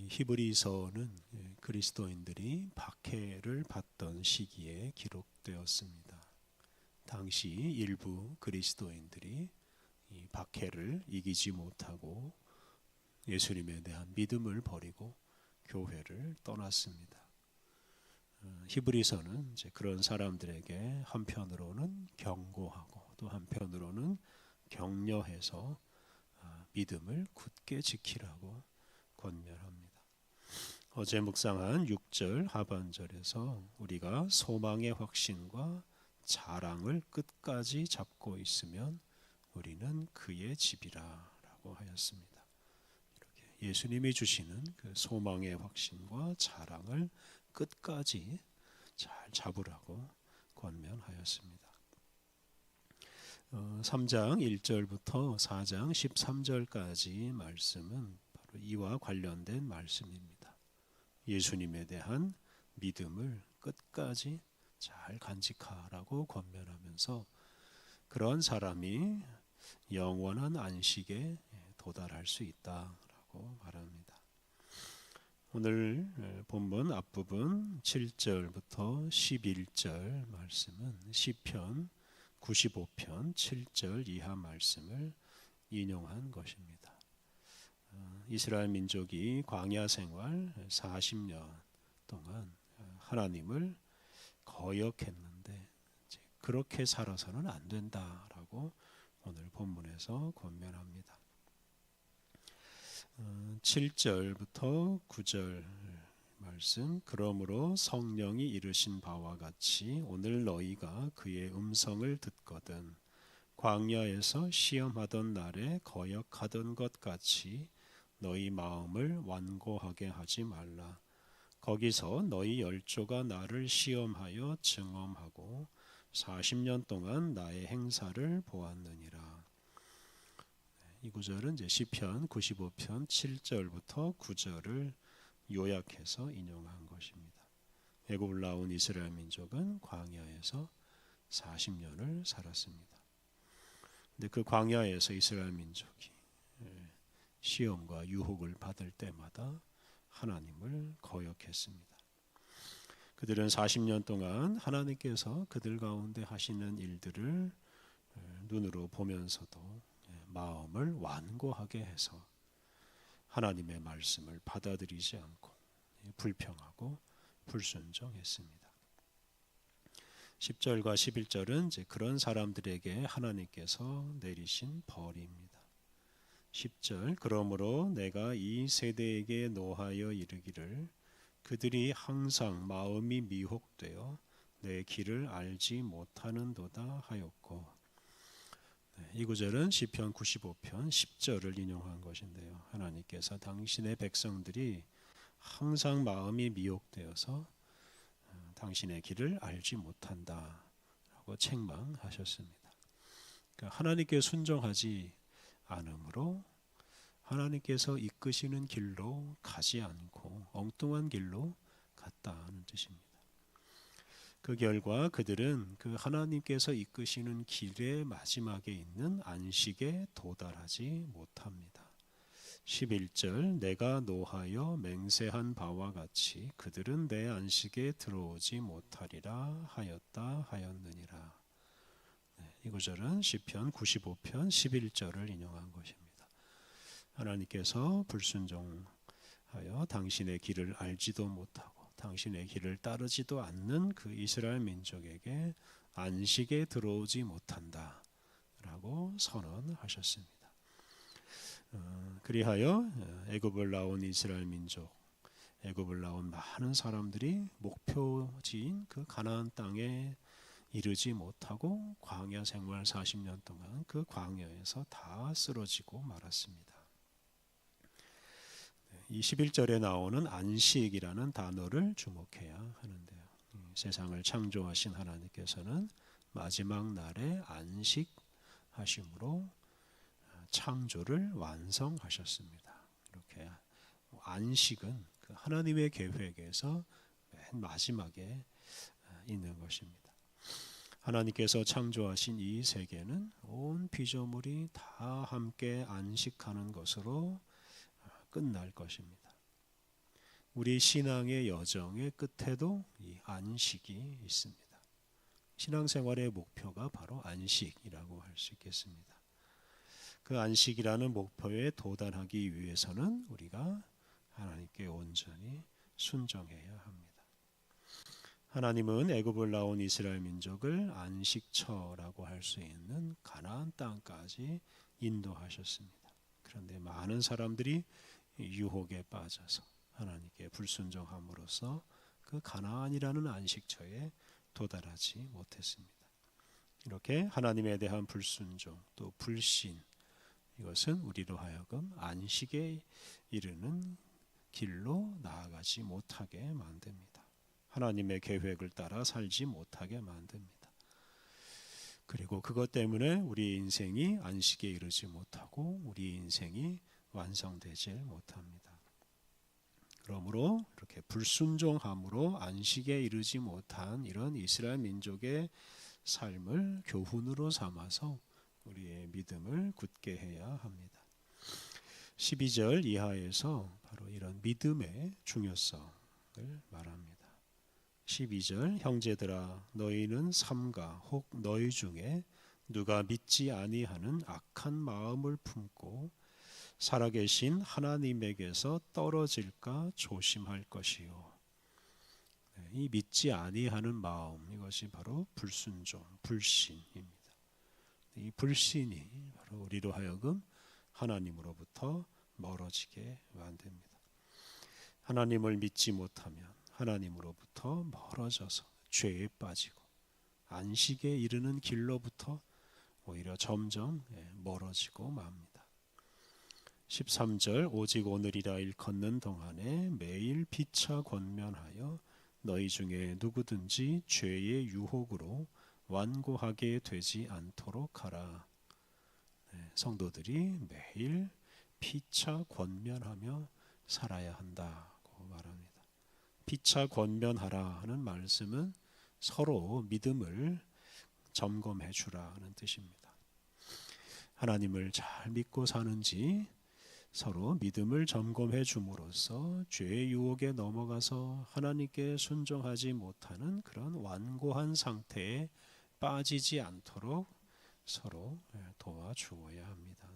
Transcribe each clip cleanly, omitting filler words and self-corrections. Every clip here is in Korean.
이 히브리서는 그리스도인들이 박해를 받던 시기에 기록되었습니다. 당시 일부 그리스도인들이 이 박해를 이기지 못하고 예수님에 대한 믿음을 버리고 교회를 떠났습니다. 히브리서는 이제 그런 사람들에게 한편으로는 경고하고 또 한편으로는 격려해서 믿음을 굳게 지키라고 권면합니다. 어제 묵상한 6절 하반절에서 우리가 소망의 확신과 자랑을 끝까지 잡고 있으면 우리는 그의 집이라 라고 하였습니다. 이렇게 예수님이 주시는 그 소망의 확신과 자랑을 끝까지 잘 잡으라고 권면하였습니다. 3장 1절부터 4장 13절까지 말씀은 바로 이와 관련된 말씀입니다. 예수님에 대한 믿음을 끝까지 잘 간직하라고 권면하면서 그런 사람이 영원한 안식에 도달할 수 있다라고 말합니다. 오늘 본문 앞부분 7절부터 11절 말씀은 시편 95편 7절 이하 말씀을 인용한 것입니다. 이스라엘 민족이 광야 생활 40년 동안 하나님을 거역했는데 그렇게 살아서는 안 된다라고 오늘 본문에서 권면합니다. 7절부터 9절 말씀, 그러므로 성령이 이르신 바와 같이 오늘 너희가 그의 음성을 듣거든 광야에서 시험하던 날에 거역하던 것 같이 너희 마음을 완고하게 하지 말라. 거기서 너희 열조가 나를 시험하여 증언하고 40년 동안 나의 행사를 보았느니라. 이 구절은 이제 시편 95편 7절부터 9절을 요약해서 인용한 것입니다. 애굽을 나온 이스라엘 민족은 광야에서 40년을 살았습니다. 근데 그 광야에서 이스라엘 민족이 시험과 유혹을 받을 때마다 하나님을 거역했습니다. 그들은 40년 동안 하나님께서 그들 가운데 하시는 일들을 눈으로 보면서도 마음을 완고하게 해서 하나님의 말씀을 받아들이지 않고 불평하고 불순종했습니다. 10절과 11절은 이제 그런 사람들에게 하나님께서 내리신 벌입니다. 10절, 그러므로 내가 이 세대에게 노하여 이르기를 그들이 항상 마음이 미혹되어 내 길을 알지 못하는도다 하였고, 이 구절은 시편 95편 10절을 인용한 것인데요. 하나님께서 당신의 백성들이 항상 마음이 미혹되어서 당신의 길을 알지 못한다라고 책망하셨습니다. 그러니까 하나님께 순종하지 않으므로 하나님께서 이끄시는 길로 가지 않고 엉뚱한 길로 갔다는 뜻입니다. 그 결과 그들은 그 하나님께서 이끄시는 길의 마지막에 있는 안식에 도달하지 못합니다. 11절, 내가 노하여 맹세한 바와 같이 그들은 내 안식에 들어오지 못하리라 하였느니라. 이 구절은 시편 95편 11절을 인용한 것입니다. 하나님께서 불순종하여 당신의 길을 알지도 못하고 당신의 길을 따르지도 않는 그 이스라엘 민족에게 안식에 들어오지 못한다라고 선언하셨습니다. 그리하여 애굽을 나온 이스라엘 민족, 애굽을 나온 많은 사람들이 목표지인 그 가나안 땅에 이르지 못하고 광야 생활 40년 동안 그 광야에서 다 쓰러지고 말았습니다. 이 11절에 나오는 안식이라는 단어를 주목해야 하는데요. 세상을 창조하신 하나님께서는 마지막 날에 안식하심으로 창조를 완성하셨습니다. 이렇게 안식은 그 하나님의 계획에서 맨 마지막에 있는 것입니다. 하나님께서 창조하신 이 세계는 온 피조물이 다 함께 안식하는 것으로 끝날 것입니다. 우리 신앙의 여정의 끝에도 이 안식이 있습니다. 신앙생활의 목표가 바로 안식이라고 할 수 있겠습니다. 그 안식이라는 목표에 도달하기 위해서는 우리가 하나님께 온전히 순종해야 합니다. 하나님은 애굽을 나온 이스라엘 민족을 안식처라고 할 수 있는 가나안 땅까지 인도하셨습니다. 그런데 많은 사람들이 유혹에 빠져서 하나님께 불순종함으로써 그 가나안이라는 안식처에 도달하지 못했습니다. 이렇게 하나님에 대한 불순종 또 불신, 이것은 우리로 하여금 안식에 이르는 길로 나아가지 못하게 만듭니다. 하나님의 계획을 따라 살지 못하게 만듭니다. 그리고 그것 때문에 우리 인생이 안식에 이르지 못하고 우리 인생이 완성되지 못합니다. 그러므로 이렇게 불순종함으로 안식에 이르지 못한 이런 이스라엘 민족의 삶을 교훈으로 삼아서 우리의 믿음을 굳게 해야 합니다. 12절 이하에서 바로 이런 믿음의 중요성을 말합니다. 12절 형제들아 너희는 삼가 혹 너희 중에 누가 믿지 아니하는 악한 마음을 품고 살아계신 하나님에게서 떨어질까 조심할 것이요. 이 믿지 아니하는 마음, 이것이 바로 불순종, 불신입니다. 이 불신이 바로 우리로 하여금 하나님으로부터 멀어지게 만듭니다. 하나님을 믿지 못하면 하나님으로부터 멀어져서 죄에 빠지고 안식에 이르는 길로부터 오히려 점점 멀어지고 맙니다. 13절 오직 오늘이라 일컫는 동안에 매일 피차 권면하여 너희 중에 누구든지 죄의 유혹으로 완고하게 되지 않도록 하라. 성도들이 매일 피차 권면하며 살아야 한다고 말합니다. 피차 권면하라 하는 말씀은 서로 믿음을 점검해 주라 하는 뜻입니다. 하나님을 잘 믿고 사는지 서로 믿음을 점검해 줌으로써 죄의 유혹에 넘어가서 하나님께 순종하지 못하는 그런 완고한 상태에 빠지지 않도록 서로 도와주어야 합니다.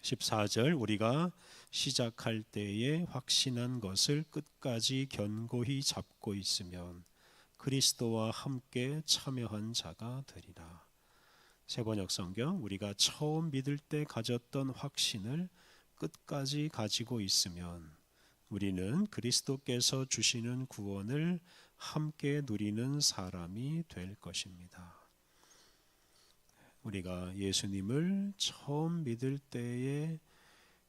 14절 우리가 시작할 때에 확신한 것을 끝까지 견고히 잡고 있으면 그리스도와 함께 참여한 자가 되리라. 세번역 성경 우리가 처음 믿을 때 가졌던 확신을 끝까지 가지고 있으면 우리는 그리스도께서 주시는 구원을 함께 누리는 사람이 될 것입니다. 우리가 예수님을 처음 믿을 때의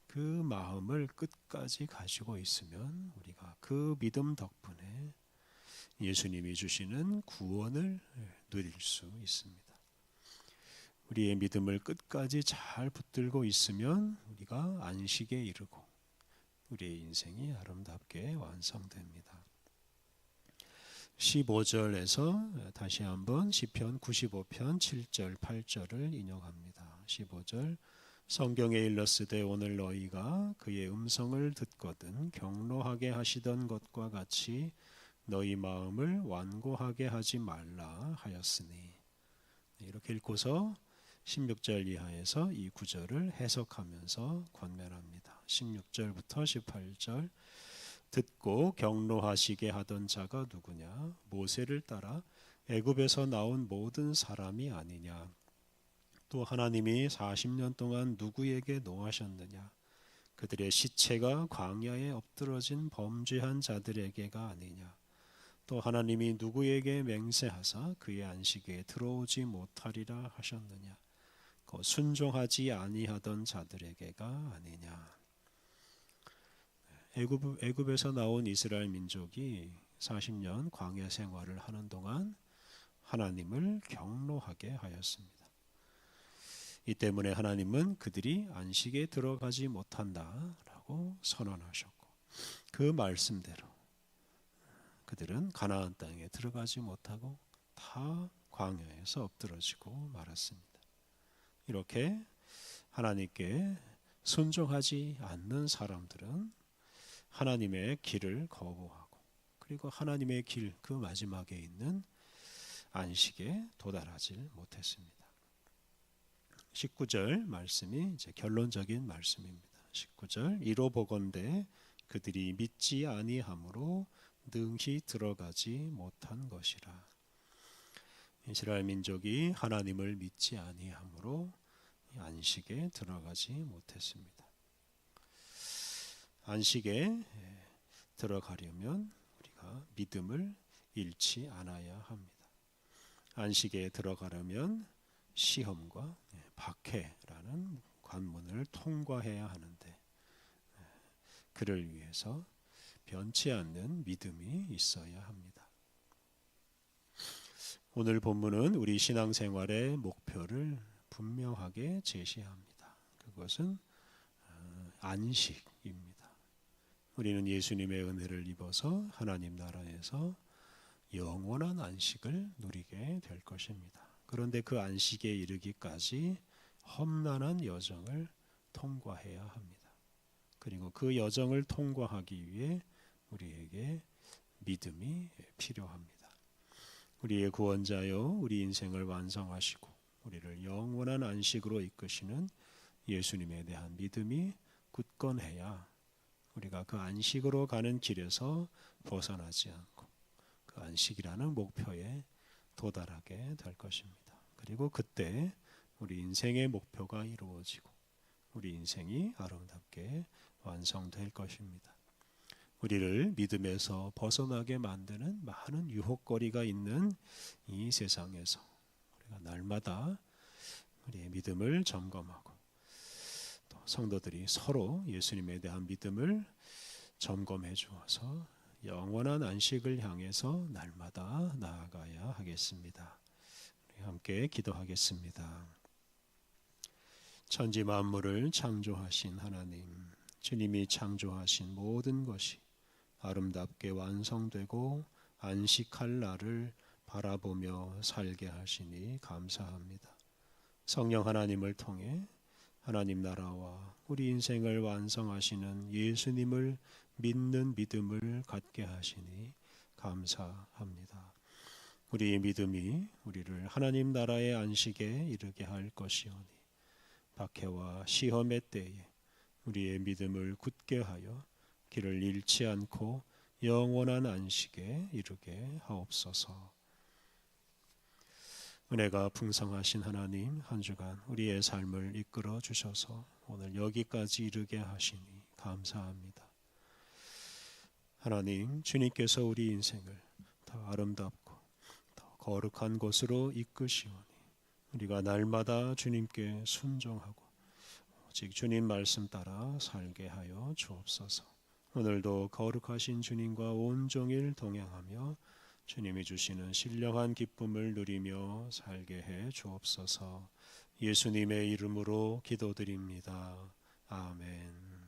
그 마음을 끝까지 가지고 있으면 우리가 그 믿음 덕분에 예수님이 주시는 구원을 누릴 수 있습니다. 우리의 믿음을 끝까지 잘 붙들고 있으면 우리가 안식에 이르고 우리의 인생이 아름답게 완성됩니다. 15절에서 다시 한번 시편 95편 7절 8절을 인용합니다. 15절 성경에 일렀으되 오늘 너희가 그의 음성을 듣거든 경노하게 하시던 것과 같이 너희 마음을 완고하게 하지 말라 하였으니. 이렇게 읽고서 16절 이하에서 이 구절을 해석하면서 권면합니다. 16절부터 18절 듣고 경노하시게 하던 자가 누구냐? 모세를 따라 애굽에서 나온 모든 사람이 아니냐? 또 하나님이 40년 동안 누구에게 노하셨느냐? 그들의 시체가 광야에 엎드러진 범죄한 자들에게가 아니냐? 또 하나님이 누구에게 맹세하사 그의 안식에 들어오지 못하리라 하셨느냐? 순종하지 아니하던 자들에게가 아니냐? 애굽에서 나온 이스라엘 민족이 40년 광야 생활을 하는 동안 하나님을 경노하게 하였습니다. 이 때문에 하나님은 그들이 안식에 들어가지 못한다라고 선언하셨고 그 말씀대로 그들은 가나안 땅에 들어가지 못하고 다 광야에서 엎드러지고 말았습니다. 이렇게 하나님께 순종하지 않는 사람들은 하나님의 길을 거부하고 그리고 하나님의 길 그 마지막에 있는 안식에 도달하지 못했습니다. 19절 말씀이 이제 결론적인 말씀입니다. 19절 이로 보건대 그들이 믿지 아니함으로 능히 들어가지 못한 것이라. 이스라엘 민족이 하나님을 믿지 아니함으로 안식에 들어가지 못했습니다. 안식에 들어가려면 우리가 믿음을 잃지 않아야 합니다. 안식에 들어가려면 시험과 박해라는 관문을 통과해야 하는데 그를 위해서 변치 않는 믿음이 있어야 합니다. 오늘 본문은 우리 신앙생활의 목표를 분명하게 제시합니다. 그것은 안식입니다. 우리는 예수님의 은혜를 입어서 하나님 나라에서 영원한 안식을 누리게 될 것입니다. 그런데 그 안식에 이르기까지 험난한 여정을 통과해야 합니다. 그리고 그 여정을 통과하기 위해 우리에게 믿음이 필요합니다. 우리의 구원자여 우리 인생을 완성하시고 우리를 영원한 안식으로 이끄시는 예수님에 대한 믿음이 굳건해야 우리가 그 안식으로 가는 길에서 벗어나지 않고 그 안식이라는 목표에 도달하게 될 것입니다. 그리고 그때 우리 인생의 목표가 이루어지고 우리 인생이 아름답게 완성될 것입니다. 우리를 믿음에서 벗어나게 만드는 많은 유혹거리가 있는 이 세상에서 우리가 날마다 우리의 믿음을 점검하고 또 성도들이 서로 예수님에 대한 믿음을 점검해 주어서 영원한 안식을 향해서 날마다 나아가야 하겠습니다. 우리 함께 기도하겠습니다. 천지 만물을 창조하신 하나님, 주님이 창조하신 모든 것이 아름답게 완성되고 안식할 날을 바라보며 살게 하시니 감사합니다. 성령 하나님을 통해 하나님 나라와 우리 인생을 완성하시는 예수님을 믿는 믿음을 갖게 하시니 감사합니다. 우리의 믿음이 우리를 하나님 나라의 안식에 이르게 할 것이오니 박해와 시험의 때에 우리의 믿음을 굳게 하여 길을 잃지 않고 영원한 안식에 이르게 하옵소서. 은혜가 풍성하신 하나님, 한 주간 우리의 삶을 이끌어 주셔서 오늘 여기까지 이르게 하시니 감사합니다. 하나님, 주님께서 우리 인생을 더 아름답고 더 거룩한 곳으로 이끄시오니 우리가 날마다 주님께 순종하고 오직 주님 말씀 따라 살게 하여 주옵소서. 오늘도 거룩하신 주님과 온종일 동행하며 주님이 주시는 신령한 기쁨을 누리며 살게 해 주옵소서. 예수님의 이름으로 기도드립니다. 아멘.